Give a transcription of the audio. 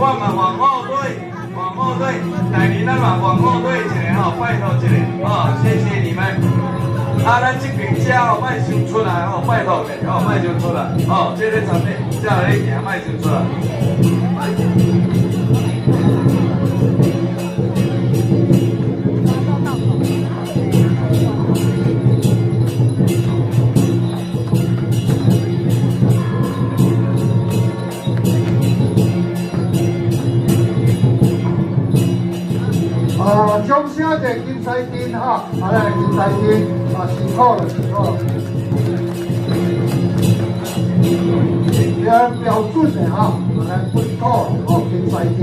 我嘛往后退，往后退，来年咱嘛往后退一下吼，拜托一下，哦，谢谢你们。啊，咱这边车哦，卖想出来哦，拜托的哦，卖想出来哦，这个场面下来一行卖想出来。掌声给金西丁哈，来金西丁辛苦了，辛苦了。标准的哈，来辛苦了，金西丁。